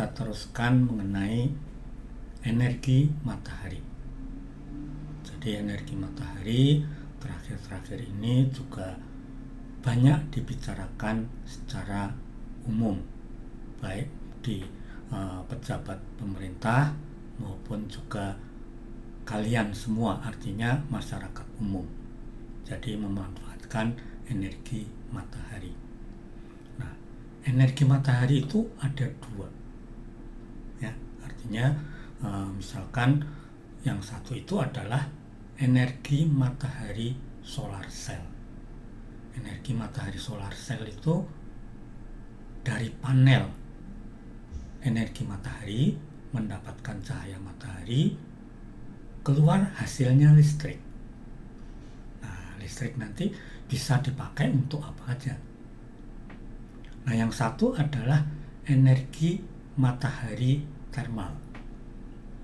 kita teruskan mengenai energi matahari. Jadi energi matahari terakhir-terakhir ini juga banyak dibicarakan secara umum, baik di pejabat pemerintah maupun juga kalian semua, artinya masyarakat umum. Jadi memanfaatkan energi matahari. Nah, energi matahari itu ada dua, ya, artinya misalkan yang satu itu adalah energi matahari solar cell. Energi matahari solar cell itu dari panel energi matahari mendapatkan cahaya matahari, keluar hasilnya listrik. Nah, listrik nanti bisa dipakai untuk apa aja. Nah, yang satu adalah energi matahari thermal.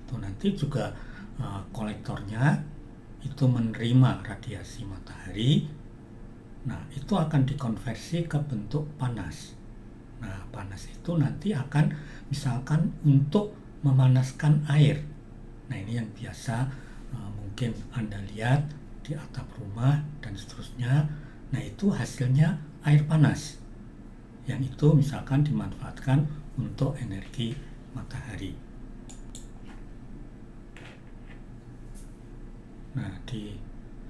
Itu nanti juga kolektornya itu menerima radiasi matahari. Nah, itu akan dikonversi ke bentuk panas. Nah, panas itu nanti akan misalkan untuk memanaskan air. Nah, ini yang biasa mungkin Anda lihat di atap rumah dan seterusnya. Nah, itu hasilnya air panas. Yang itu misalkan dimanfaatkan untuk energi matahari. Nah, di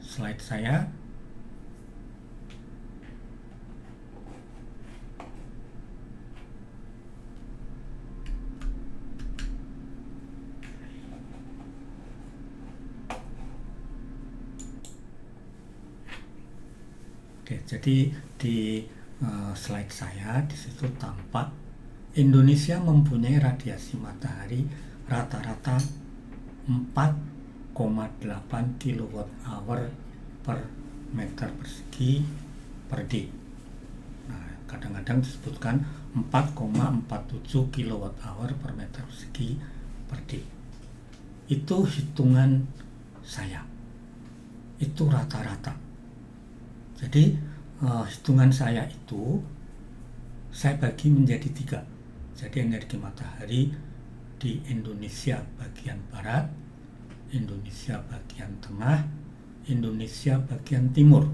slide saya jadi di slide saya di situ tampak Indonesia mempunyai radiasi matahari rata-rata 4,8 kWh per meter persegi per day. Nah, kadang-kadang disebutkan 4,47 kWh per meter persegi per day. Itu hitungan saya. Itu rata-rata. Jadi hitungan saya itu saya bagi menjadi 3. Jadi energi matahari di Indonesia bagian barat, Indonesia bagian tengah, Indonesia bagian timur.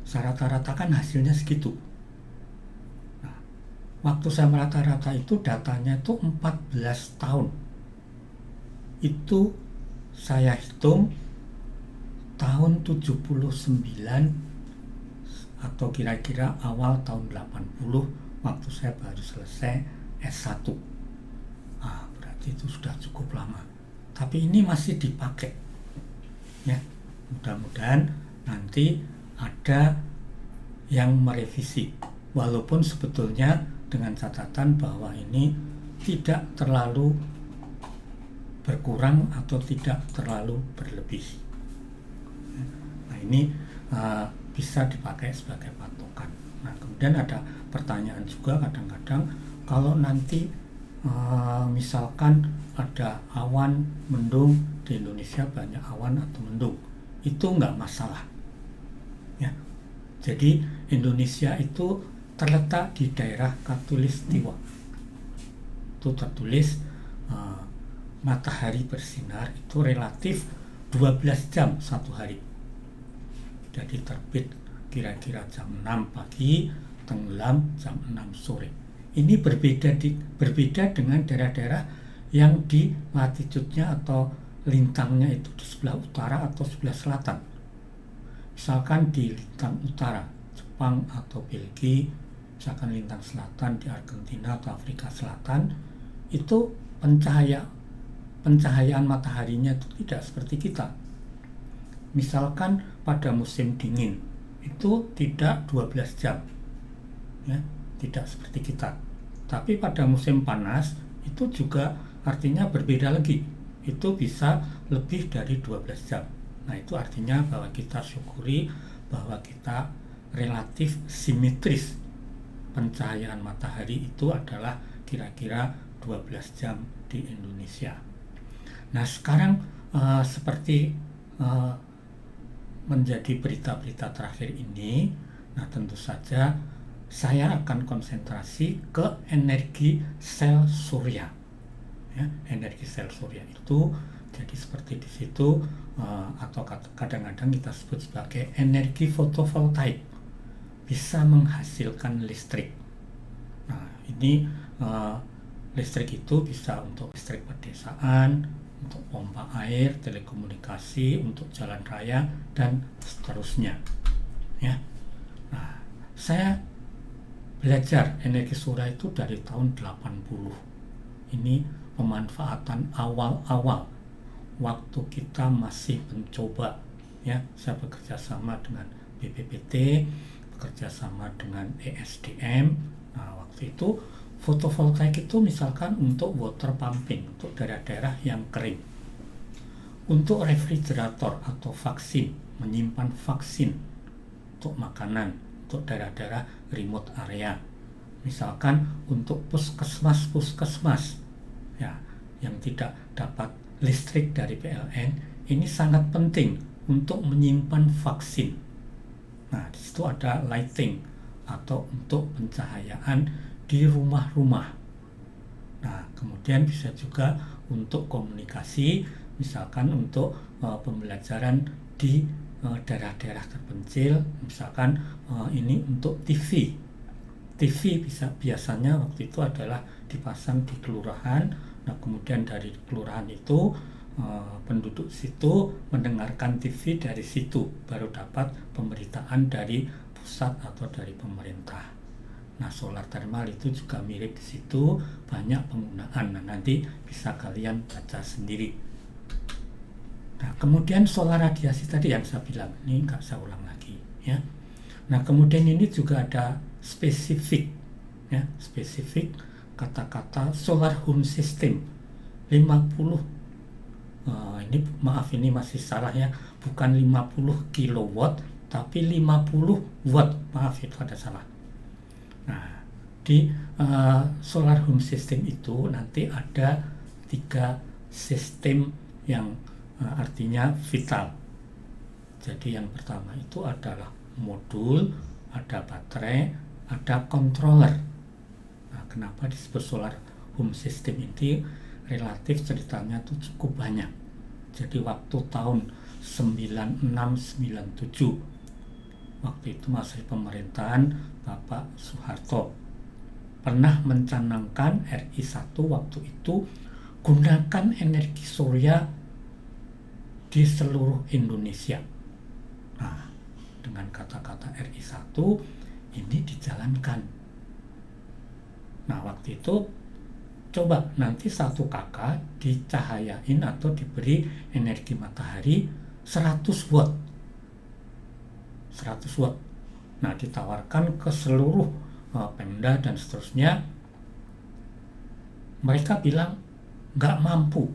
Saya rata-ratakan hasilnya segitu. Nah, waktu saya merata-rata itu datanya itu 14 tahun. Itu saya hitung tahun 79 atau kira-kira awal tahun 80 waktu saya baru selesai S1. Berarti itu sudah cukup lama. Tapi ini masih dipakai. Ya, mudah-mudahan nanti ada yang merevisi. Walaupun sebetulnya dengan catatan bahwa ini tidak terlalu berkurang atau tidak terlalu berlebih. Nah, ini bisa dipakai sebagai patokan. Nah, kemudian ada pertanyaan juga kadang-kadang kalau nanti misalkan ada awan mendung di Indonesia, banyak awan atau mendung, itu enggak masalah. Ya. Jadi Indonesia itu terletak di daerah Khatulistiwa. Itu tertulis matahari bersinar itu relatif 12 jam satu hari. Jadi terbit kira-kira jam 6 pagi, tenggelam jam 6 sore. Ini berbeda dengan daerah-daerah yang di latitudenya atau lintangnya itu di sebelah utara atau sebelah selatan. Misalkan di lintang utara, Jepang atau Belgia, misalkan lintang selatan di Argentina atau Afrika Selatan, itu pencahayaan mataharinya itu tidak seperti kita. Misalkan pada musim dingin itu tidak 12 jam, ya, tidak seperti kita. Tapi pada musim panas itu juga artinya berbeda lagi, itu bisa lebih dari 12 jam. Nah, itu artinya bahwa kita syukuri bahwa kita relatif simetris. Pencahayaan matahari itu adalah kira-kira 12 jam di Indonesia. Nah, sekarang seperti menjadi berita-berita terakhir ini, nah tentu saja saya akan konsentrasi ke energi sel surya. Ya, energi sel surya itu jadi seperti di situ atau kadang-kadang kita sebut sebagai energi fotovoltaik, bisa menghasilkan listrik. Nah, ini listrik itu bisa untuk listrik pedesaan, untuk pompa air, telekomunikasi, untuk jalan raya, dan seterusnya. Ya. Nah, saya belajar energi surya itu dari tahun 80. Ini pemanfaatan awal-awal waktu kita masih mencoba, ya. Saya bekerja sama dengan BPPT, bekerja sama dengan ESDM. Nah, waktu itu fotovoltaik itu misalkan untuk water pumping, untuk daerah-daerah yang kering, untuk refrigerator atau vaksin, menyimpan vaksin, untuk makanan, untuk daerah-daerah remote area, misalkan untuk puskesmas ya, yang tidak dapat listrik dari PLN. Ini sangat penting untuk menyimpan vaksin. Nah, di situ ada lighting atau untuk pencahayaan di rumah-rumah. Nah, kemudian bisa juga untuk komunikasi, misalkan untuk pembelajaran di daerah-daerah terpencil, misalkan ini untuk TV biasanya waktu itu adalah dipasang di kelurahan. Nah, kemudian dari kelurahan itu penduduk situ mendengarkan TV dari situ, baru dapat pemberitaan dari pusat atau dari pemerintah. Nah, solar thermal itu juga mirip di situ, banyak penggunaan. Nah, nanti bisa kalian baca sendiri. Nah, kemudian solar radiasi tadi yang saya bilang, ini nggak saya ulang lagi, ya. Nah, kemudian ini juga ada spesifik, ya, spesifik kata-kata solar home system 50. Ini maaf, ini masih salah ya, bukan 50 kilowatt tapi 50 watt, maaf itu ada salah. Nah, di solar home system itu nanti ada 3 sistem yang artinya vital. Jadi yang pertama itu adalah modul, ada baterai, ada controller. Nah, kenapa disebut solar home system ini? Relatif ceritanya itu cukup banyak. Jadi waktu tahun 96-97, waktu itu masih pemerintahan Bapak Soeharto, pernah mencanangkan RI 1 waktu itu gunakan energi surya di seluruh Indonesia. Nah, dengan kata-kata RI 1 ini dijalankan. Nah, waktu itu coba nanti 1 kakak dicahayain atau diberi energi matahari 100 watt. 100 watt. Nah, ditawarkan ke seluruh Pemda dan seterusnya. Mereka bilang nggak mampu.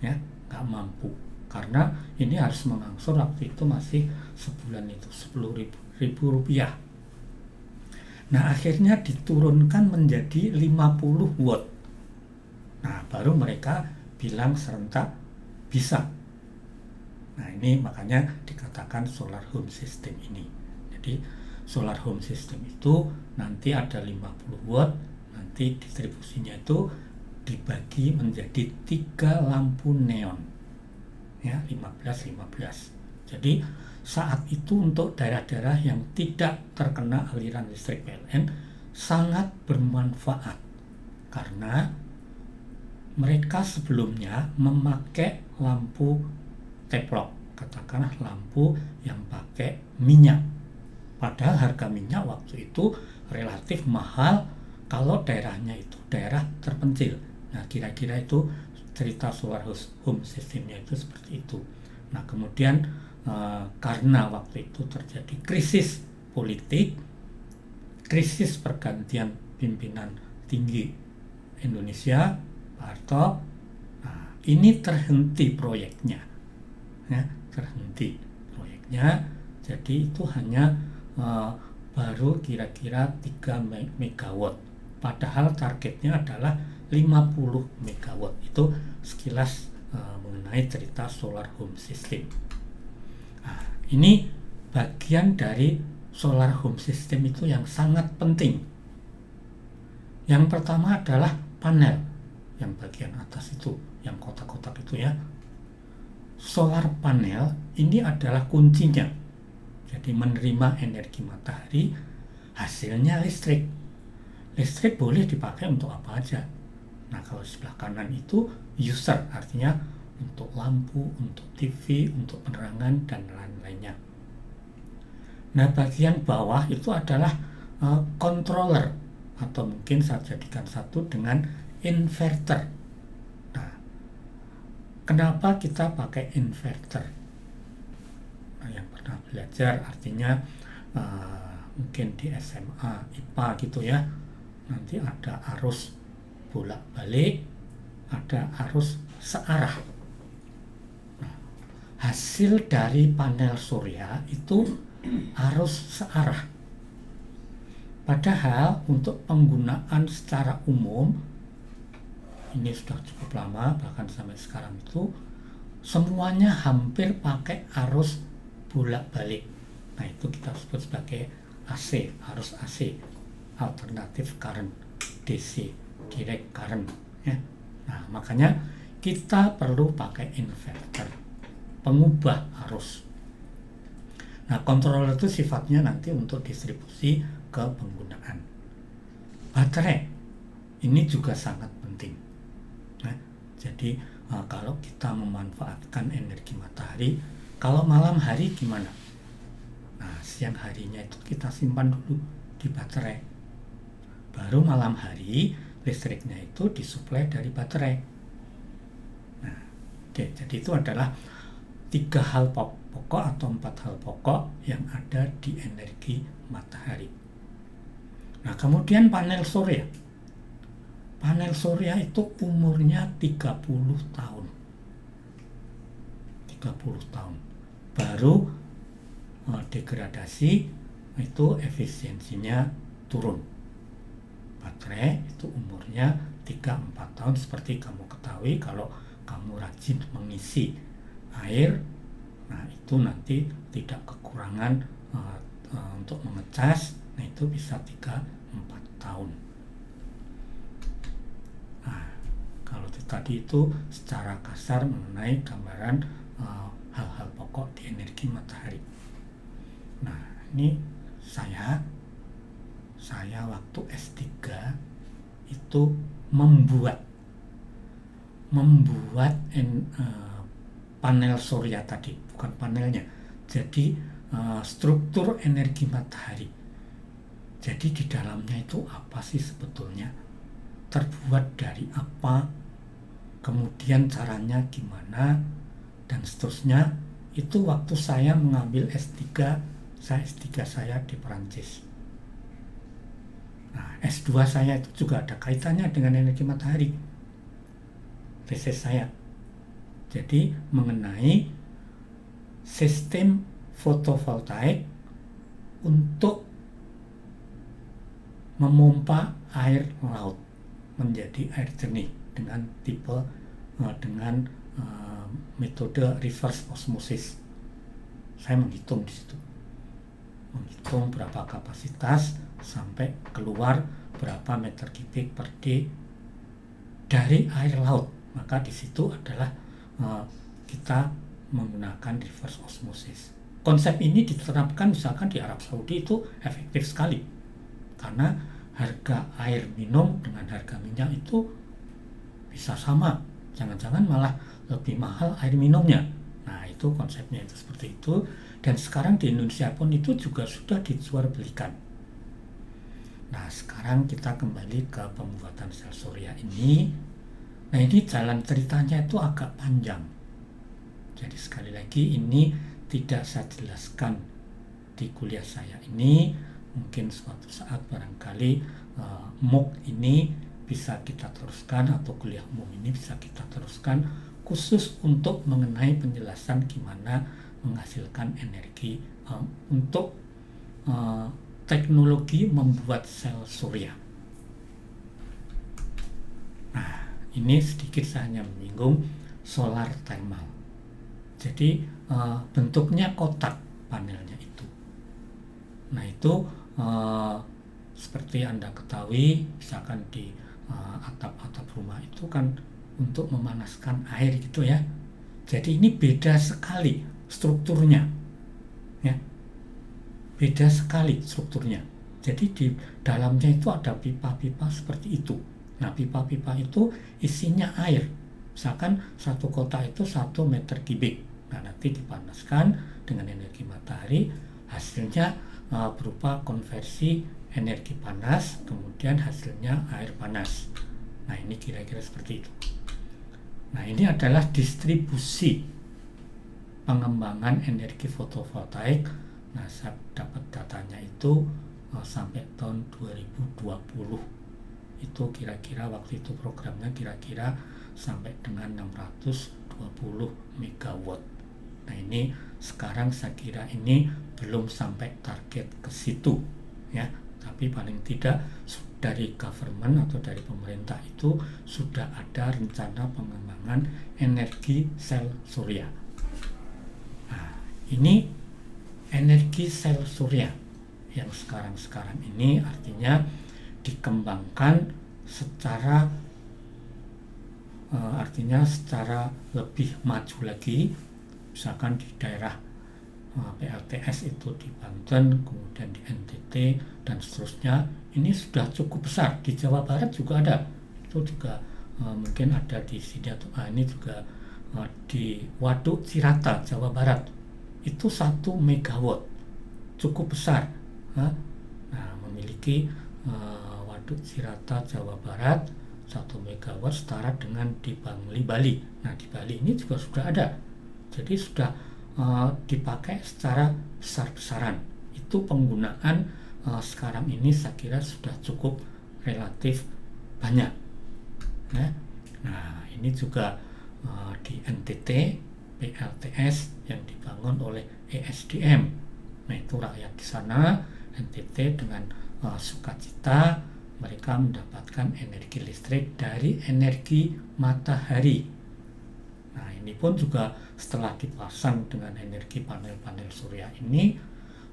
Ya, nggak mampu. Karena ini harus mengangsur waktu itu masih sebulan itu 10.000 rupiah. Nah, akhirnya diturunkan menjadi 50 watt. Nah, baru mereka bilang serentak bisa. Nah, ini makanya dikatakan solar home system ini. Jadi solar home system itu nanti ada 50 watt, nanti distribusinya itu dibagi menjadi 3 lampu neon. Ya, 15. Jadi saat itu untuk daerah-daerah yang tidak terkena aliran listrik PLN sangat bermanfaat, karena mereka sebelumnya memakai lampu teplok, katakanlah lampu yang pakai minyak, padahal harga minyak waktu itu relatif mahal kalau daerahnya itu daerah terpencil. Nah, kira-kira itu cerita solar home systemnya itu seperti itu. Nah, kemudian karena waktu itu terjadi krisis politik, krisis pergantian pimpinan tinggi Indonesia, Pak Harto, nah, ini terhenti proyeknya, ya, terhenti proyeknya. Jadi itu hanya baru kira-kira 3 megawatt, padahal targetnya adalah 50 megawatt. Itu sekilas mengenai cerita solar home system. Nah, ini bagian dari solar home system itu yang sangat penting. Yang pertama adalah panel yang bagian atas itu, yang kotak-kotak itu ya. Solar panel ini adalah kuncinya. Jadi menerima energi matahari, hasilnya listrik. Listrik boleh dipakai untuk apa aja. Nah, kalau sebelah kanan itu user, artinya untuk lampu, untuk TV, untuk penerangan, dan lain-lainnya. Nah, bagian bawah itu adalah controller, atau mungkin saya jadikan satu dengan inverter. Nah, kenapa kita pakai inverter? Nah, yang pernah belajar artinya mungkin di SMA, IPA gitu ya, nanti ada arus bolak-balik, ada arus searah. Nah, hasil dari panel surya itu arus searah. Padahal untuk penggunaan secara umum, ini sudah cukup lama, bahkan sampai sekarang itu, semuanya hampir pakai arus bolak-balik. Nah, itu kita sebut sebagai AC, arus AC, alternative current, DC, direct current. Ya. Nah, makanya kita perlu pakai inverter, pengubah arus. Nah, controller itu sifatnya nanti untuk distribusi ke penggunaan. Baterai ini juga sangat penting. Nah, jadi kalau kita memanfaatkan energi matahari, kalau malam hari gimana? Nah, siang harinya itu kita simpan dulu di baterai. Baru malam hari listriknya itu disuplai dari baterai. Nah, jadi itu adalah 3 hal pokok atau 4 hal pokok yang ada di energi matahari. Nah, kemudian panel surya. Panel surya itu umurnya 30 tahun. 30 tahun. Baru degradasi, itu efisiensinya turun. Baterai itu umurnya 3-4 tahun, seperti kamu ketahui kalau kamu rajin mengisi air, nah itu nanti tidak kekurangan untuk mengecas, nah itu bisa 3-4 tahun. Nah, kalau tadi itu secara kasar mengenai gambaran hal-hal pokok di energi matahari. Nah, ini saya waktu S3 itu membuat panel surya tadi, bukan panelnya. Jadi struktur energi matahari. Jadi di dalamnya itu apa sih sebetulnya? Terbuat dari apa? Kemudian caranya gimana? Dan seterusnya. Itu waktu saya mengambil S3 saya di Perancis. Nah, S2 saya itu juga ada kaitannya dengan energi matahari. Tesis saya. Jadi mengenai sistem fotovoltaik untuk memompa air laut menjadi air jernih dengan metode reverse osmosis. Saya menghitung di situ. Menghitung berapa kapasitas sampai keluar berapa meter kubik per day dari air laut. Maka di situ adalah kita menggunakan reverse osmosis. Konsep ini diterapkan misalkan di Arab Saudi itu efektif sekali. Karena harga air minum dengan harga minyak itu bisa sama. Jangan-jangan malah lebih mahal air minumnya. Nah, itu konsepnya itu seperti itu. Dan sekarang di Indonesia pun itu juga sudah dijual-belikan. Nah, sekarang kita kembali ke pembuatan sel surya ini. Nah, ini jalan ceritanya itu agak panjang. Jadi sekali lagi ini tidak saya jelaskan di kuliah saya ini. Mungkin suatu saat barangkali MOOC ini bisa kita teruskan, atau kuliah umum ini bisa kita teruskan khusus untuk mengenai penjelasan gimana menghasilkan energi untuk teknologi membuat sel surya. Nah, ini sedikit saya hanya menyinggung solar thermal. Jadi bentuknya kotak panelnya itu. Nah itu seperti Anda ketahui, misalkan di atap-atap rumah itu kan untuk memanaskan air gitu ya. Jadi ini beda sekali strukturnya, ya, beda sekali strukturnya. Jadi di dalamnya itu ada pipa-pipa seperti itu. Nah pipa-pipa itu isinya air. Misalkan satu kotak itu 1 meter kubik. Nah nanti dipanaskan dengan energi matahari, hasilnya berupa konversi energi panas, kemudian hasilnya air panas. Nah ini kira-kira seperti itu. Nah ini adalah distribusi pengembangan energi fotovoltaik. Nah saya dapat datanya itu sampai tahun 2020. Itu kira-kira waktu itu programnya kira-kira sampai dengan 620 megawatt. Nah ini sekarang saya kira ini belum sampai target ke situ ya, tapi paling tidak dari government atau dari pemerintah itu sudah ada rencana pengembangan energi sel surya. Nah, ini energi sel surya yang sekarang ini artinya dikembangkan secara lebih maju lagi. Misalkan di daerah PLTS itu di Banten, kemudian di NTT dan seterusnya, ini sudah cukup besar. Di Jawa Barat juga ada, itu juga mungkin ada di sini atau ini juga di Waduk Cirata Jawa Barat itu 1 megawatt, cukup besar. Nah memiliki Waduk Cirata Jawa Barat 1 megawatt setara dengan di Bali. Nah di Bali ini juga sudah ada, jadi sudah dipakai secara besar-besaran. Itu penggunaan sekarang ini saya kira sudah cukup relatif banyak ya. Nah ini juga di NTT PLTS yang dibangun oleh ESDM. Nah itu rakyat di sana NTT dengan sukacita mereka mendapatkan energi listrik dari energi matahari. Nah ini pun juga setelah dipasang dengan energi panel-panel surya ini,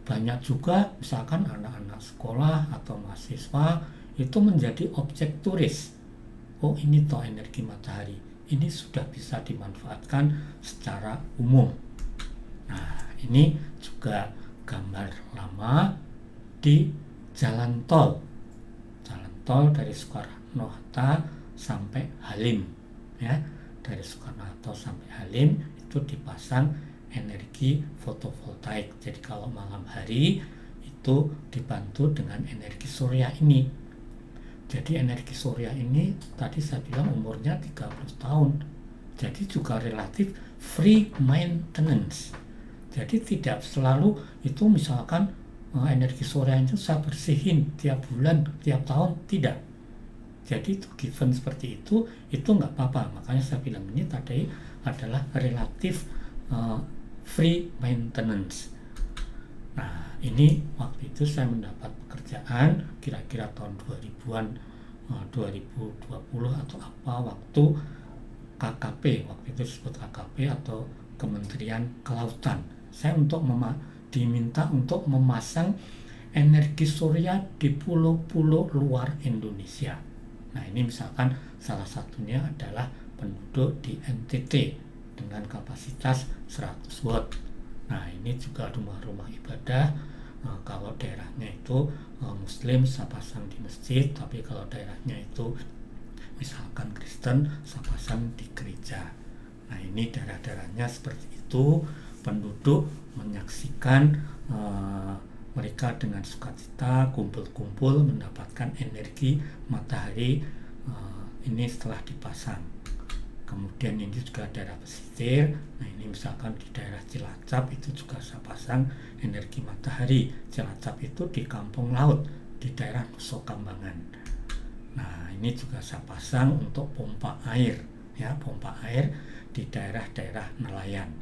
banyak juga misalkan anak-anak sekolah atau mahasiswa itu menjadi objek turis. Oh ini toh energi matahari, ini sudah bisa dimanfaatkan secara umum. Nah ini juga gambar lama di jalan tol dari Soekarno-Hatta sampai Halim ya. Dari Soekarno-Hatta sampai Halim itu dipasang energi fotovoltaik. Jadi kalau malam hari itu dibantu dengan energi surya ini. Jadi energi surya ini tadi saya bilang umurnya 30 tahun. Jadi juga relatif free maintenance. Jadi tidak selalu itu misalkan energi surya itu saya bersihin tiap bulan, tiap tahun, tidak. Jadi itu given seperti itu nggak apa-apa. Makanya saya bilang ini tadi adalah relatif free maintenance. Nah ini waktu itu saya mendapat pekerjaan kira-kira tahun 2000-an 2020 atau apa, waktu KKP, waktu itu disebut KKP atau Kementerian Kelautan. Saya diminta untuk memasang energi surya di pulau-pulau luar Indonesia. Nah ini misalkan salah satunya adalah penduduk di NTT dengan kapasitas 100 watt. Nah ini juga rumah-rumah ibadah. Kalau daerahnya itu Muslim saya pasang di masjid, tapi kalau daerahnya itu misalkan Kristen saya pasang di gereja. Nah ini daerah-daerahnya seperti itu, penduduk menyaksikan mereka dengan sukacita kumpul-kumpul mendapatkan energi matahari ini setelah dipasang. Kemudian ini juga daerah pesisir. Nah ini misalkan di daerah Cilacap itu juga saya pasang energi matahari. Cilacap itu di kampung laut di daerah Nusa Kambangan. Nah ini juga saya pasang untuk pompa air ya, pompa air di daerah-daerah nelayan.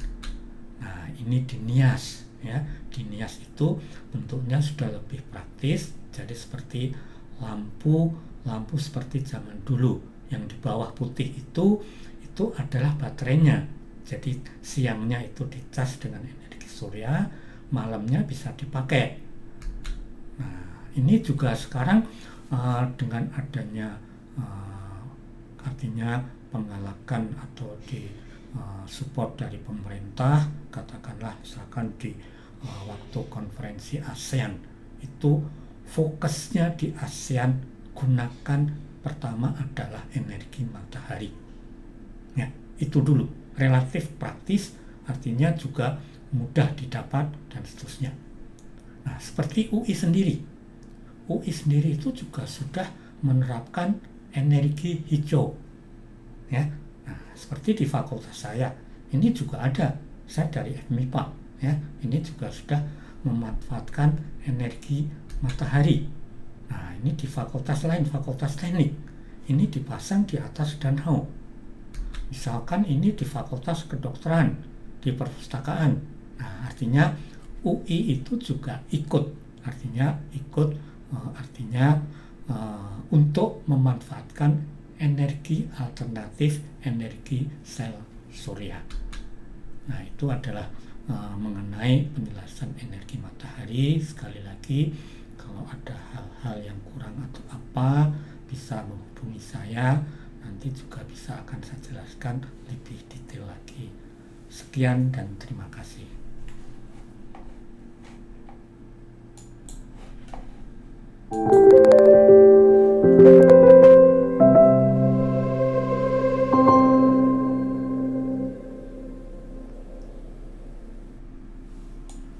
Nah ini di Nias ya. Di Nias itu bentuknya sudah lebih praktis, jadi seperti lampu seperti zaman dulu yang di bawah putih itu adalah baterainya. Jadi siangnya itu dicas dengan energi surya, malamnya bisa dipakai. Nah, ini juga sekarang dengan adanya artinya penggalakan atau di support dari pemerintah, katakanlah misalkan di waktu konferensi ASEAN itu fokusnya di ASEAN gunakan pertama adalah energi matahari. Ya, itu dulu relatif praktis, artinya juga mudah didapat dan seterusnya. Nah, seperti UI sendiri itu juga sudah menerapkan energi hijau. Ya, nah, seperti di fakultas saya, ini juga ada. Saya dari FMIPA, ya, ini juga sudah memanfaatkan energi matahari. Nah, ini di fakultas lain, fakultas teknik, ini dipasang di atas danau. Misalkan ini di fakultas kedokteran, di perpustakaan. Nah, artinya UI itu juga ikut, artinya untuk memanfaatkan energi alternatif, energi sel surya. Nah, itu adalah mengenai penjelasan energi matahari. Sekali lagi, kalau ada hal-hal yang kurang atau apa, bisa menghubungi saya. Nanti juga bisa akan saya jelaskan lebih detail lagi. Sekian dan terima kasih.